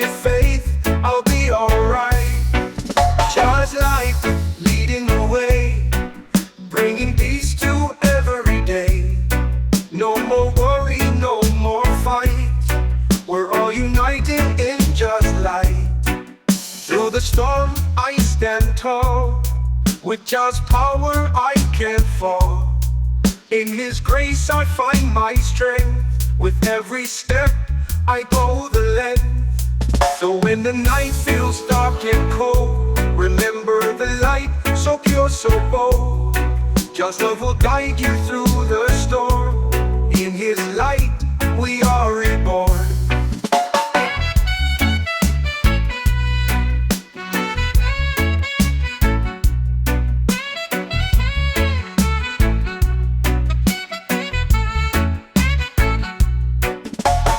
with faith, I'll be alright. Just life leading the way, bringing peace to every day. No more worry, no more fight. We're all united in just light. Through the storm I stand tall, with just power I can't fall. In His grace I find my strength, with every step I go the length. So when the night feels dark and cold, remember the light, so pure, so bold. Just love will guide you through the storm. In His light we are reborn.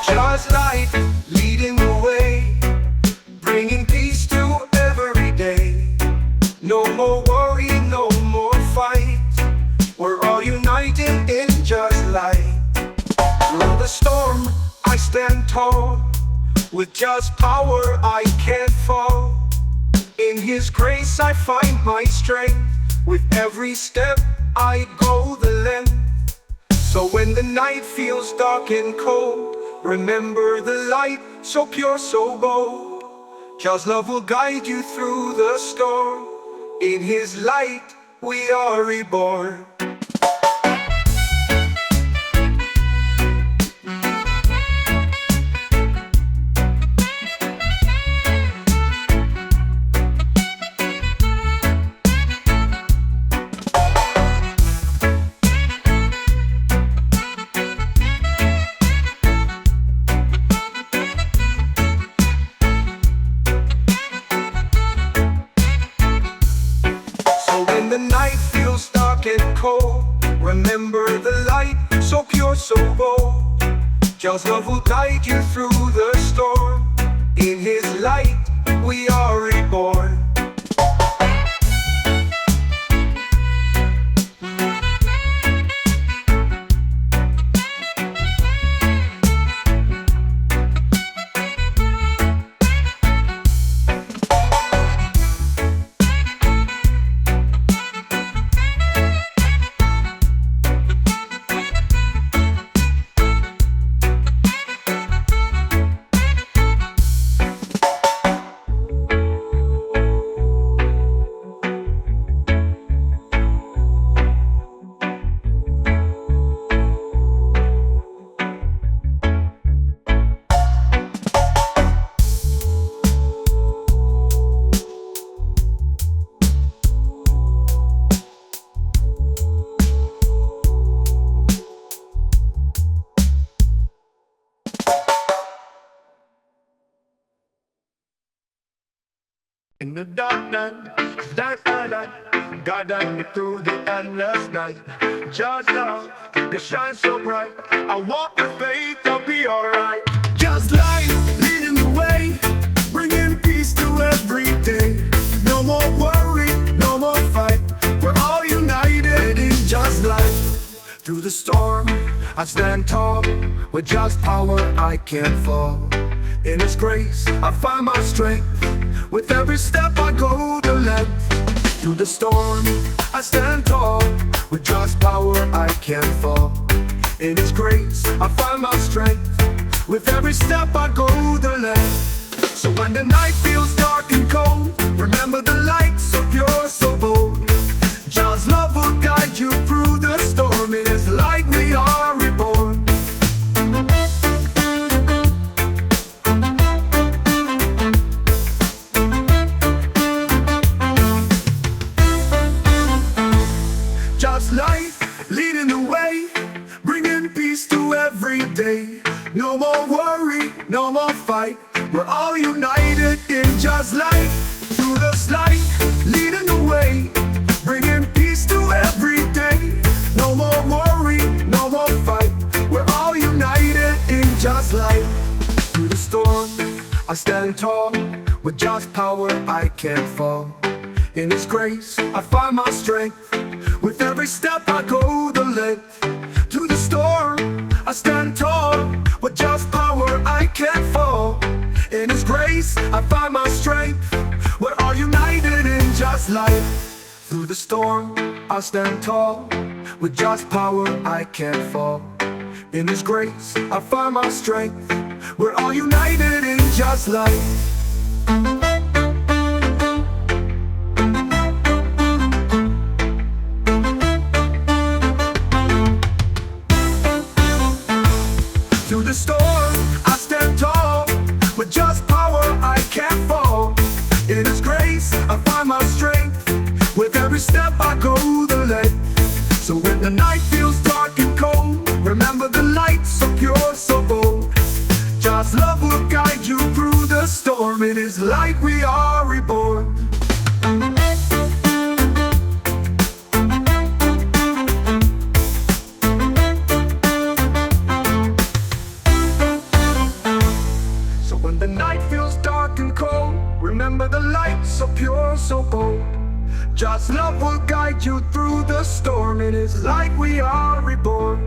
Just light leading the way, bringing peace to every day. No more worry, no more fight. We're all united in just light. Through the storm I stand tall, with just power I can't fall. In His grace I find my strength, with every step I go the length. So when the night feels dark and cold, remember the light, so pure, so bold. Just love will guide you through the storm. In His light we are reborn. When the night feels dark and cold, remember the light, so pure, so bold. Just love will guide you through the storm. In His light we are reborn. In the dark night, guiding me through the endless night. Just love, they shine so bright. I walk with faith, I'll be alright. Just light leading the way, bringing peace to every day. No more worry, no more fight. We're all united in just light. Through the storm, I stand tall. With just power, I can't fall. In His grace, I find my strength. With every step I go the length. Through the storm, I stand tall. With just power, I can't fall. In His grace, I find my strength. With every step I go the length. So when the night feels dark and cold, remember the light, so pure, so bold. Just love will guide you through the storm. In His light we are reborn. Just life leading the way, bringing peace to every day. No more worry, no more fight. We're all united in just light. Through the light leading the way, bringing peace to every day. No more worry, no more fight. We're all united in just light. Through the storm, I stand tall. With just power, I can't fall. In His grace, I find my strength. With every step I go the length. Through the storm, I stand tall. With just power I can't fall. In His grace just light. Through the storm, I'll stand tall. With God's power, I can't fall. In His grace, I find my strength. We're all united in just light. Through the storm, I stand tall. With just power, I can't fall. In His grace, I find my strength. With every step, I go the length. So when the night feels dark and cold, remember the light so pure, so bold. God's love will guide you through the storm. In His light we are reborn. So when the night feels dark and cold, remember the light so pure, so bold. God's love will guide you through the storm. In His light we are reborn.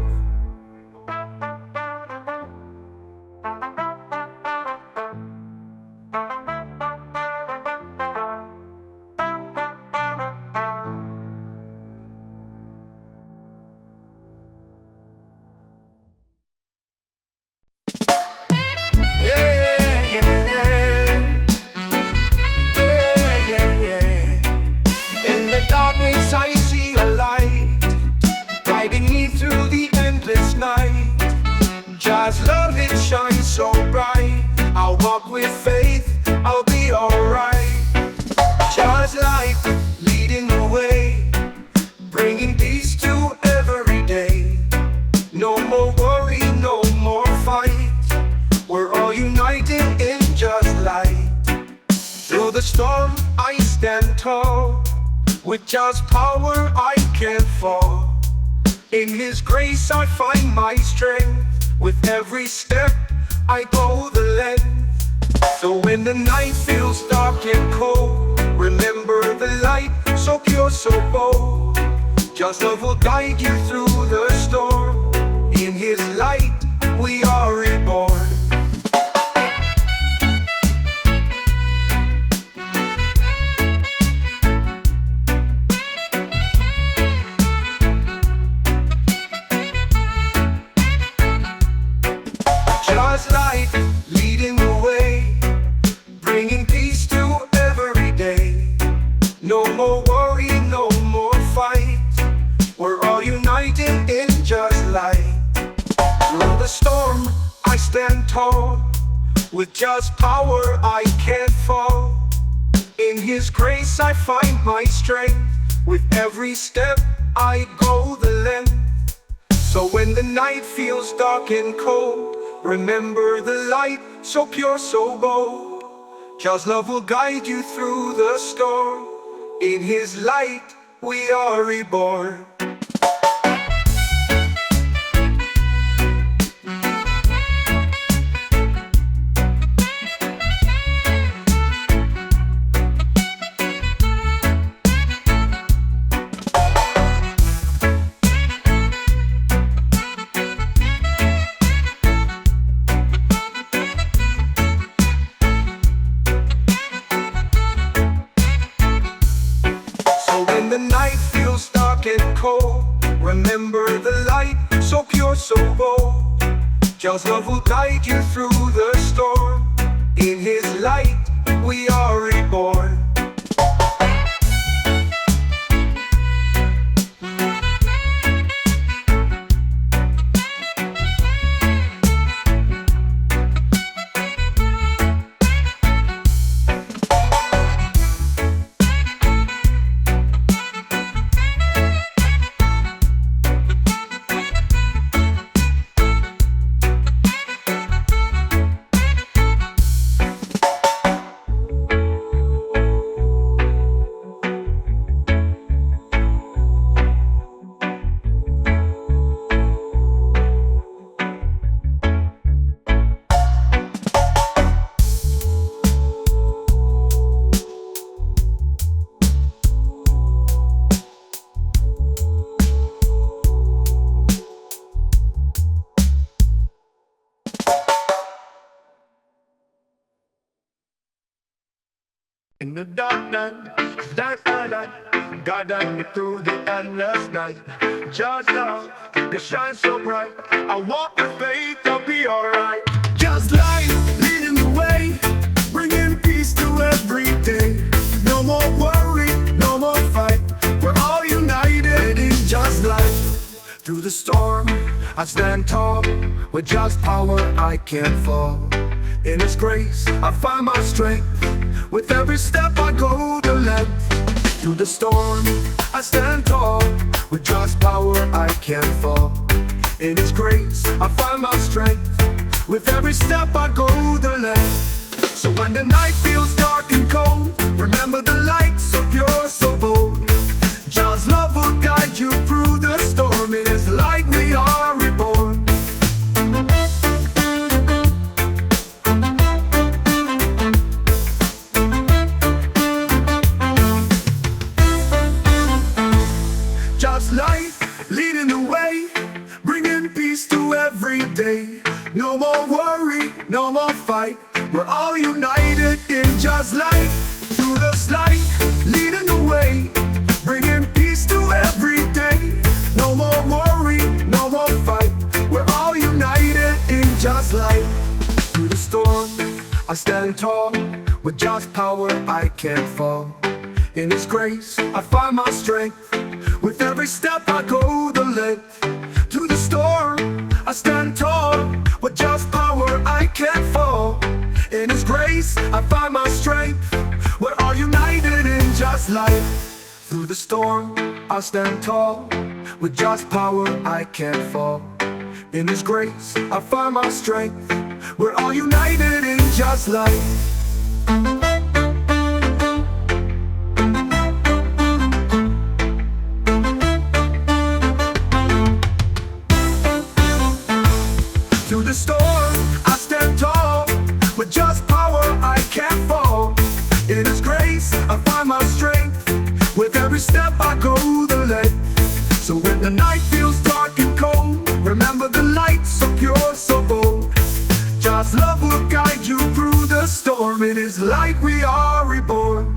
God's love, it shines so bright. I'll walk with faith, I'll be alright. God's light leading the way, bringing peace to every day. No more worry, no more fight. We're all united in just light. Through the storm, I stand tall. With God's power, I can't fall. In His grace, I find my strength. With every step, I go the length. So when the night feels dark and cold, remember the light so pure, so bold. Just love will guide you through the storm. In His light, we are reborn. God's light leading the way, bringing peace to every day. No more worry, no more fight. We're all united in just light. Through the storm, I stand tall. With God's power, I can't fall. In His grace, I find my strength. With every step, I go the length. So when the night feels dark and cold, remember the light so pure, so bold. God's love will guide you through the storm. In His light we are reborn. When the night feels dark and cold, remember the light so pure, so bold. God's love will guide you through the storm. In His light we are reborn. in the dark night, dark night, guiding me through the endless night. Just love, they shine so bright. I walk with faith, I'll be alright. Just light, leading the way, bringing peace to every day. No more worry, no more fight. We're all united in just light. Through the storm, I stand tall. With just power, I can't fall. In His grace, I find my strength. With every step, I go the length. Through the storm, I stand tall. With just power, I can't fall. In His grace, I find my strength. With every step, I go the length. So when the night feels dark and cold, remember the light so pure, so bold. God's love will guide you through the storm. It is like we are reborn. Just light, leading the way, bringing peace to every day. No more worry, no more fight. We're all united in just light. Through the light, leading the way, bringing peace to every day. No more worry, no more fight. We're all united in just light. Through the storm, I stand tall. With just power, I can't fall. In His grace, I find my strength. With every step, I go the length. Through the storm, I stand tall. With just power, I can't fall. In His grace, I find my strength. We're all united in just light. Through the storm, I stand tall. With just power, I can't fall. In His grace, I find my strength. We're all united in just light. Through the storm, I stand tall. With just power, I can't fall. In His grace, I find my strength. With every step, I go the length. So when the night feels dark and cold, remember the light so pure, so bold. God's love will guide you through the storm. It is like we are reborn.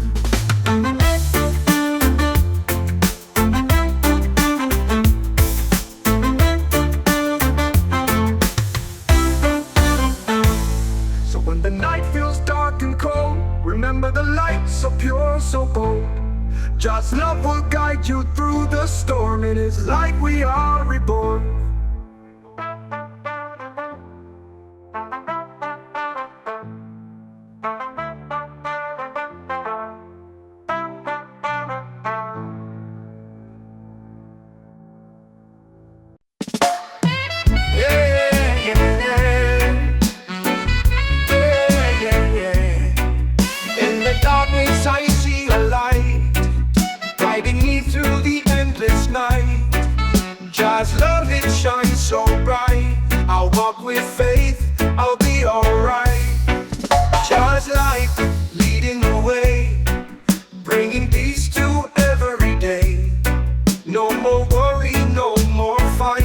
So when the night feels dark and cold, remember the light so pure, so bold. God's love will guide you through the storm. It is like we are reborn. In the darkness I see a light, guiding me through the endless night. God's love, it shines so bright. I'll walk with faith, I'll be alright. God's light, leading the way, bringing peace to every day. No more worry, no more fight.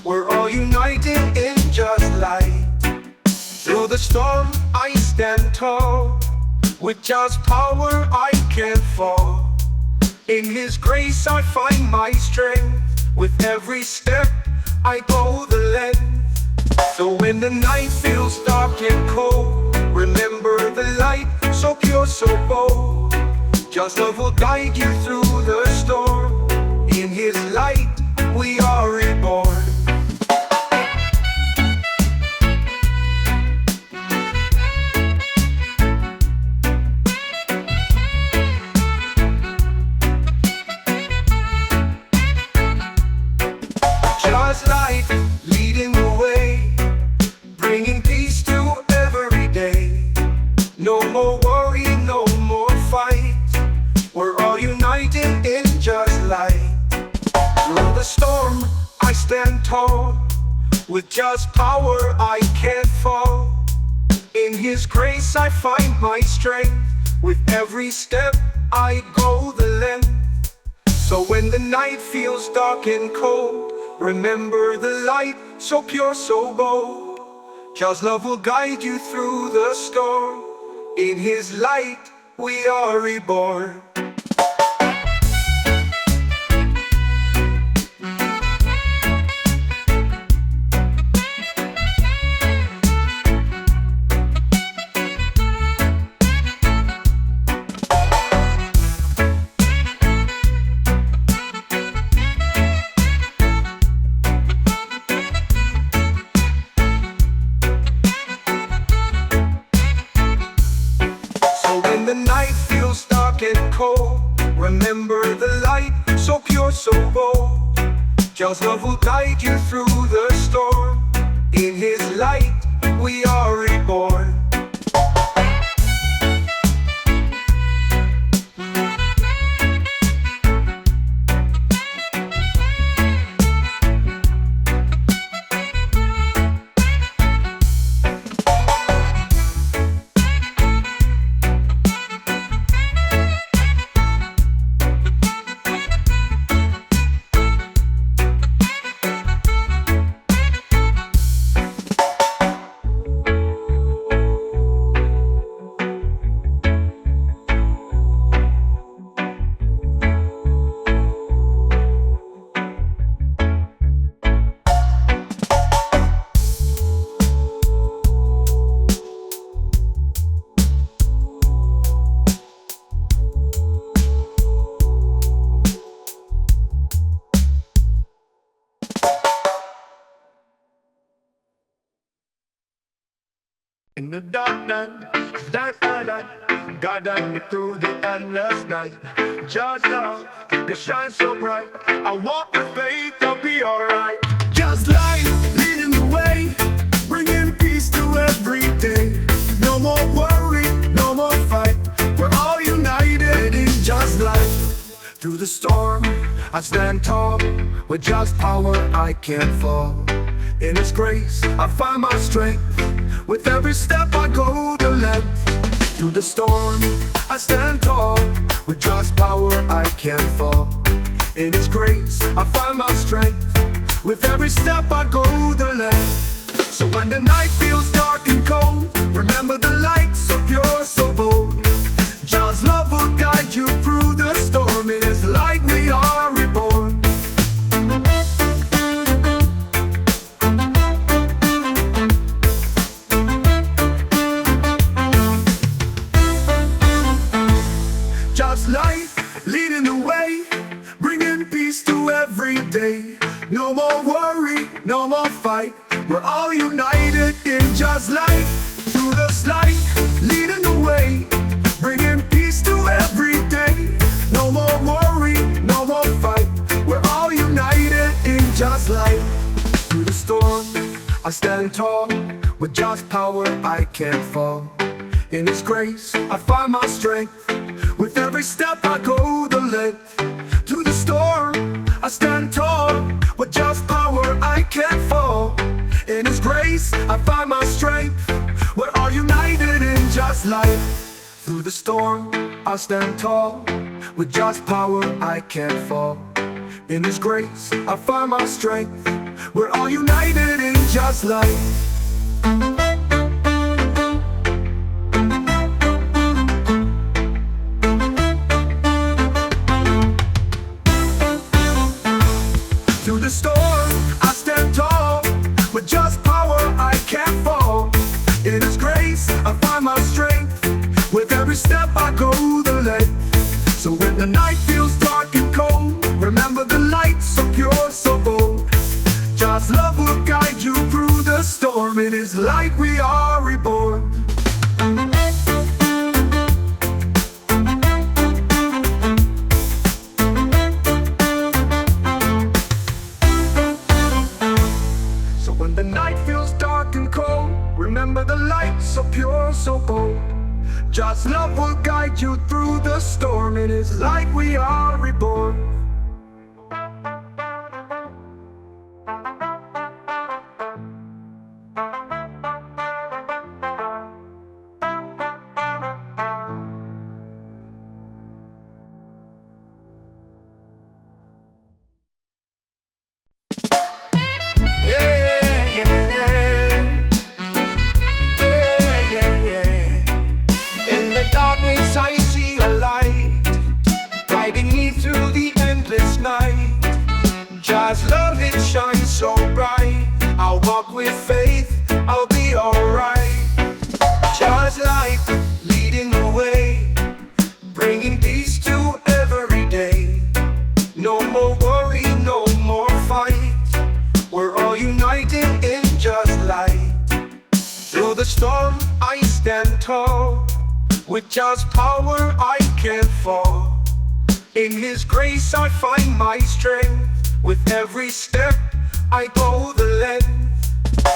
We're all united in just light. Through the storm, I stand tall. With just power, I can't fall. In His grace, I find my strength. With every step, I go the length. So when the night feels dark and cold, remember the light so pure, so bold. Just love will guide you through the storm. In His light, we are reborn. Just light, leading the way, bringing peace to every day. No more worry, no more fight. We're all united in just light. Through the storm, I stand tall. With just power, I can't fall. In His grace, I find my strength. With every step, I go the length. So when the night feels dark and cold, remember the light so pure, so bold. God's love will guide you through the storm. In His light, we are reborn. So when the night feels dark and cold, remember the light, so pure, so bold. Just love will guide you through the storm. In His light, we are reborn. In the dark night, guiding me through the endless night. Just love, they shine so bright. I walk with faith, I'll be alright. Just light, leading the way, bringing peace to every day. No more worry, no more fight. We're all united in just light. Through the storm, I stand tall. With just power, I can't fall. In His grace, I find my strength. With every step I go the length. Through the storm, I stand tall. With just power, I can't fall. In His grace, I find my strength. With every step I go the length. So when the night feels dark and cold, remember the light, so pure, so bold. God's love will guide you through the storm. In His light we are reborn. Life leading the way, bringing peace to every day. No more worry, no more fight. We're all united in just light. Through the light, leading the way, bringing peace to every day. No more worry, no more fight. We're all united in just light. Through the storm, I stand tall. With just power, I can't fall. In His grace, I find my strength. With every step I go the length. Through the storm, I stand tall. With just power, I can't fall. In His grace, I find my strength. We're all united in just light. Through the storm, I stand tall. With just power, I can't fall. In His grace, I find my strength. We're all united in just light. Through the storm, I stand tall. With just power, I can't fall. In His grace, I find my strength. With every step I go the length. So when the night feels dark and cold, remember the light, so pure, so bold. God's love will guide you through the storm. In His light we are reborn. When the night feels dark and cold, remember the light, so pure, so bold. God's love will guide you through the storm. In His light we are reborn. I see the storm I stand tall. With just power I can't fall. In His grace I find my strength. With every step I go the length.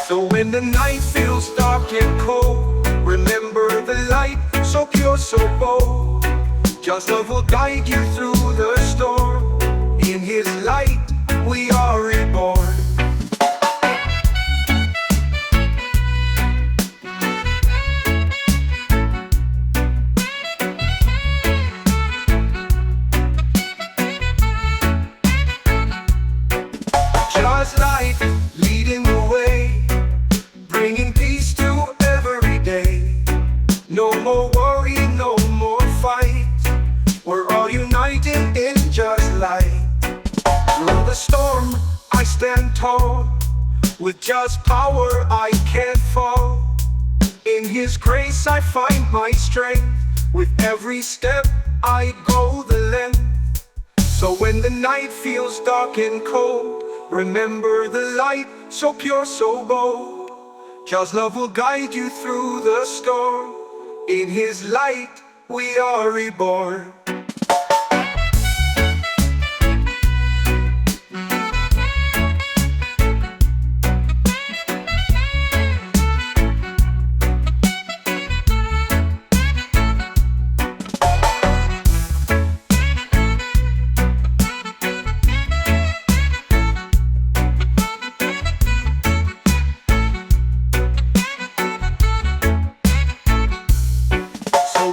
So when the night feels dark and cold, remember the light, so pure, so bold. Just love will guide you through the storm. In His light we are reborn. Just light leading the way, bringing peace to every day. No more worry, no more fight. We're all united in just light. Through the storm I stand tall. With just power I can't fall. In His grace I find my strength. With every step I go the length. So when the night feels dark and cold, remember the light, so pure, so bold. Just love will guide you through the storm. In His light we are reborn.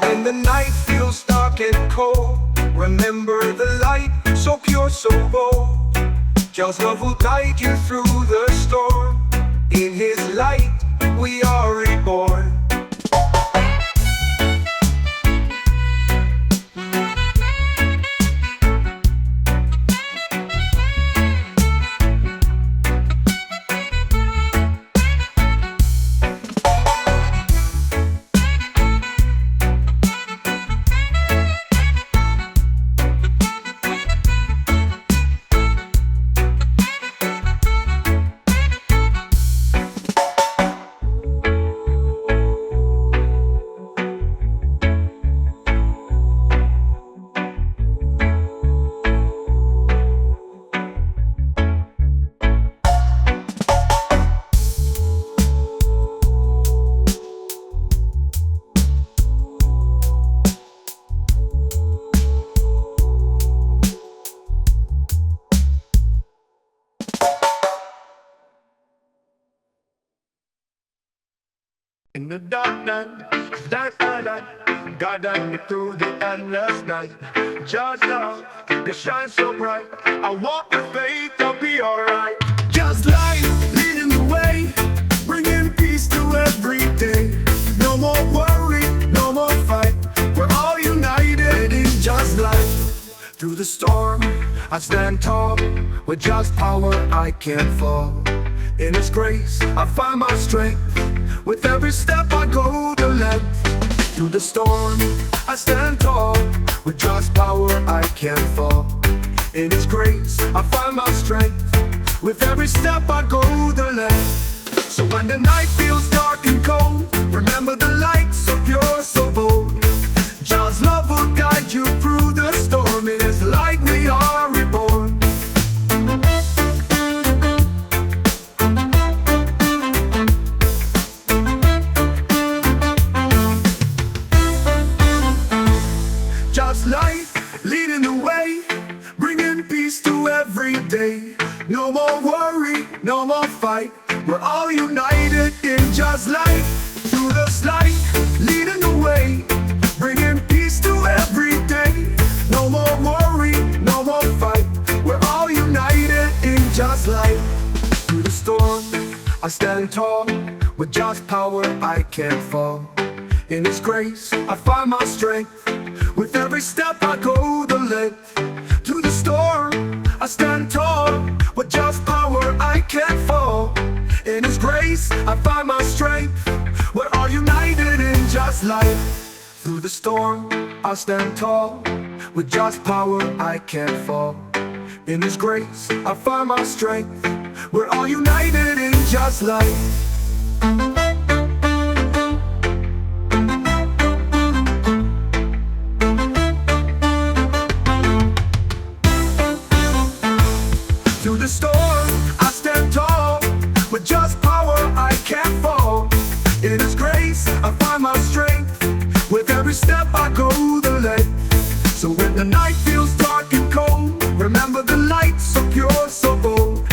When the night feels dark and cold, remember the light, so pure, so bold. Just love will guide you through the storm. In His light we are reborn. In the dark night, guiding me through the endless night. Just love, they shine so bright. I walk with faith, I'll be alright. Just light, leading the way, bringing peace to every day. No more worry, no more fight. We're all united in just light. Through the storm, I stand tall. With just power, I can't fall. In His grace, I find my strength. With every step I go the length. Through the storm, I stand tall. With just power I can't fall. In His grace, I find my strength. With every step I go the length. So when the night feels dark and cold, remember the light, so pure, so bold. Just love will guide you through the storm. In His light we are reborn. Just light, leading the way, bringing peace to every day. No more worry, no more fight. We're all united in just light. Through the light, leading the way, bringing peace to every day. No more worry, no more fight. We're all united in just light. Through the storm, I stand tall. With just power I can't fall. In His grace, I find my strength. With every step I go the length. Through the storm, I stand tall. With just power I can't fall. In His grace, I find my strength. We're all united in just light. Through the storm, I stand tall. With just power I can't fall. In His grace, I find my strength. We're all united in just light. grace, I find my strength. With every step I go the length. So when the night feels dark and cold, remember the light so pure, so bold.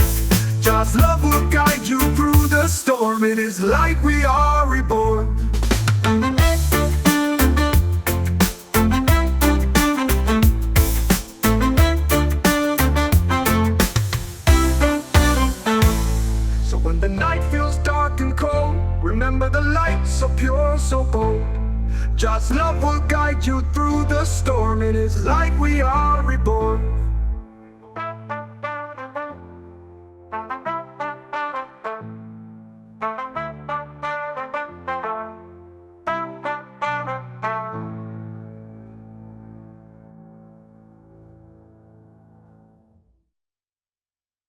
God's love will guide you through the storm. In His light we are reborn. So when the night feels dark and cold, remember the light so pure, so bold. God's love will guide you through the storm. In His light we are reborn.